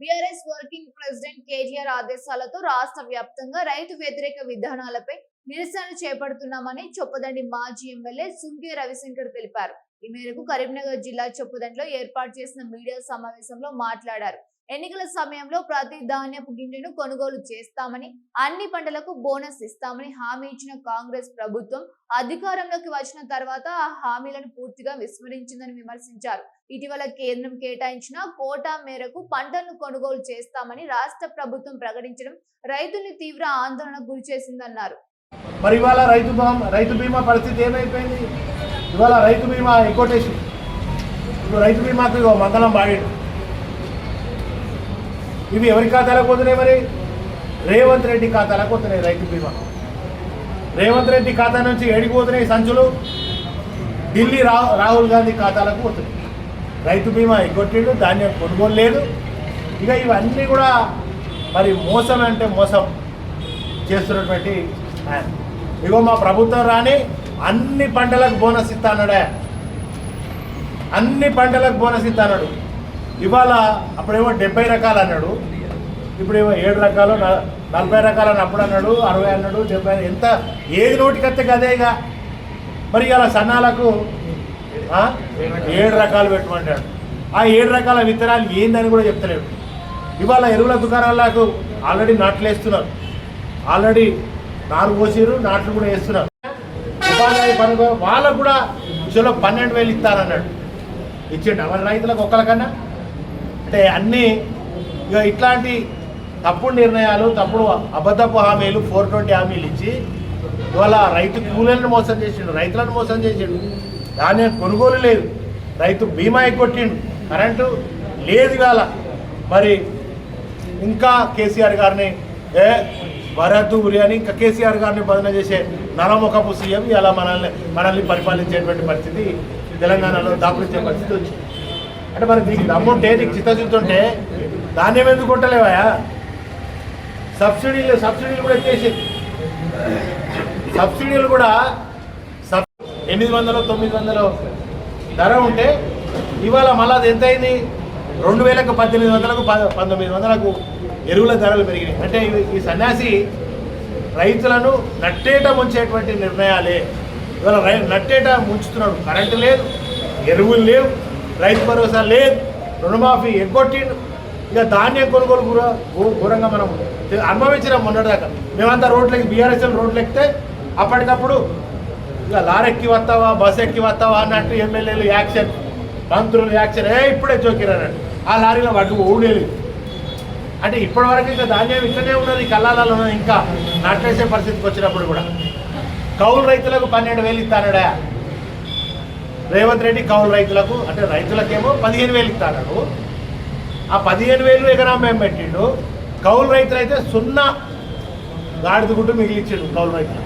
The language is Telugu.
బీఆర్ఎస్ వర్కింగ్ ప్రెసిడెంట్ కేటీఆర్ ఆదేశాలతో రాష్ట్ర వ్యాప్తంగా రైతు వ్యతిరేక విధానాలపై నిరసనలు చేపడుతున్నామని చొప్పదండి మాజీ ఎమ్మెల్యే సుంకే రవిశంకర్ తెలిపారు. ఈ మేరకు కరీంనగర్ జిల్లా చొప్పదండిలో ఏర్పాటు చేసిన మీడియా సమావేశంలో మాట్లాడారు. ఎన్నికల సమయంలో ప్రతి ధాన్యపు గింజను కొనుగోలు చేస్తామని, అన్ని పంటలకు బోనస్ ఇస్తామని హామీ ఇచ్చిన కాంగ్రెస్ ప్రభుత్వం అధికారంలోకి వచ్చిన తర్వాత ఆ హామీలను పూర్తిగా విస్మరించిందని విమర్శించారు. ఇటీవల కేంద్రం కేటాయించిన కోటా మేరకు పంటలను కొనుగోలు చేస్తామని రాష్ట్ర ప్రభుత్వం ప్రకటించడం రైతుల్ని తీవ్ర ఆందోళనకు గురి చేసిందన్నారు. మరి ఇవాళ రైతు బీమా పరిస్థితి ఏమైపోయింది? ఇవాళ రైతు బీమా ఎకోటేషన్, ఇప్పుడు రైతు బీమాకు మందలం బాగాడు. ఇవి ఎవరి ఖాతాలకు పోతున్నాయి? మరి రేవంత్ రెడ్డి ఖాతాలకు పోతున్నాయి. రైతు బీమా రేవంత్ రెడ్డి ఖాతా నుంచి ఏడిపోతున్నాయి సంచులు, ఢిల్లీ రాహుల్ గాంధీ ఖాతాలకు పోతున్నాయి. రైతు బీమా ఎగ్గొట్టిండు, ధాన్యం కొనుగోలు లేదు. ఇక ఇవన్నీ కూడా మరి మోసం అంటే మోసం చేస్తున్నటువంటి ఆయన. ఇగో మా ప్రభుత్వం రాని అన్ని పంటలకు బోనస్ ఇస్తానడే, అన్ని పంటలకు బోనస్ ఇస్తాడు. ఇవాళ అప్పుడేమో 70 రకాలు అన్నాడు, ఇప్పుడేమో 7 రకాలు 40 రకాలు అని అప్పుడు అన్నాడు, 60 అన్నాడు, 70, ఎంత ఏది నోటికత్తే కదే. ఇక మరి ఇలా సన్నాలకు 7 రకాలు పెట్టమంటాడు. ఆ 7 రకాల విత్తనాలు ఏందని కూడా చెప్తలేడు. ఇవాళ ఎరువుల దుకాణాలకు ఆల్రెడీ నాట్లు వేస్తున్నారు, ఆల్రెడీ నారు పోసిరు, నాట్లు కూడా వేస్తున్నారు. ఉపాధి పనులు వాళ్ళకు కూడా విషయంలో 12,000 ఇస్తారన్నాడు. ఇచ్చిండు మరి రైతులకు ఒక్కరికన్నా? అంటే అన్నీ ఇక ఇట్లాంటి తప్పుడు నిర్ణయాలు, తప్పుడు అబద్ధపు హామీలు, 420 హామీలు ఇచ్చి ఇవాళ రైతు కూలీలను మోసం చేసిండు, రైతులను మోసం చేసిండు. ధాన్యం కొనుగోలు లేదు, రైతు బీమా ఎగ్గొట్టిండు, కరెంటు లేదు. ఇవాళ మరి ఇంకా కేసీఆర్ గారిని వరద్దు ఉరి అని ఇంకా కేసీఆర్ గారిని బదన చేసే నలముఖపు సీఎం ఇలా మనల్ని పరిపాలించేటువంటి పరిస్థితి తెలంగాణలో దాపురించే పరిస్థితి వచ్చింది. అంటే మరి నీకు దమ్ముంటే, నీకు చిత్తశుద్ధి ధాన్యం ఎందుకు కొట్టలేవా? సబ్సిడీలు కూడా ఎత్తేసింది. సబ్సిడీలు కూడా 800, 900 ధర ఉంటే ఇవాళ మళ్ళీ అది ఎంత అయింది? 2000కు 1800కు 1900కు ఎరువుల ధరలు పెరిగినాయి. అంటే ఈ సన్యాసి రైతులను నట్టేట ముంచేటువంటి నిర్ణయాలే. ఇవాళ నట్టేట ముంచుతున్నాడు. కరెంటు లేదు, ఎరువులు లేవు, రైతు భరోసా లేదు, రుణమాఫీ ఎగ్గొట్టిండు. ఇక ధాన్యం కొనుగోలు కూడా ఘోరంగా మనం అనుభవించినాం మొన్నటిదాకా. మేమంతా రోడ్లకి బీఆర్ఎస్ రోడ్లు ఎక్కితే అప్పటికప్పుడు ఇక లారెక్కి వస్తావా, బస్ ఎక్కి వస్తావా అన్నట్టు ఎమ్మెల్యేలు యాక్షన్, మంత్రులు యాక్షన్, ఇప్పుడే చోకిరన్నట్టు. ఆ లారీలో వాటికి ఊడేది. అంటే ఇప్పటివరకు ఇంకా ధాన్యం ఇక్కడనే ఉన్నది, కల్లాలలో ఉన్నది. ఇంకా నాటేసే పరిస్థితికి వచ్చినప్పుడు కూడా కౌలు రైతులకు 12,000 ఇస్తానడా రేవంత్ రెడ్డి. కౌలు రైతులకు అంటే రైతులకేమో 15,000 ఇస్తాడు. ఆ 15,000 ఎకరం మేము పెట్టిండు. కౌలు రైతులు అయితే 0 గాడిద గుడ్డు మిగిలిచ్చిండు కౌలు రైతులు.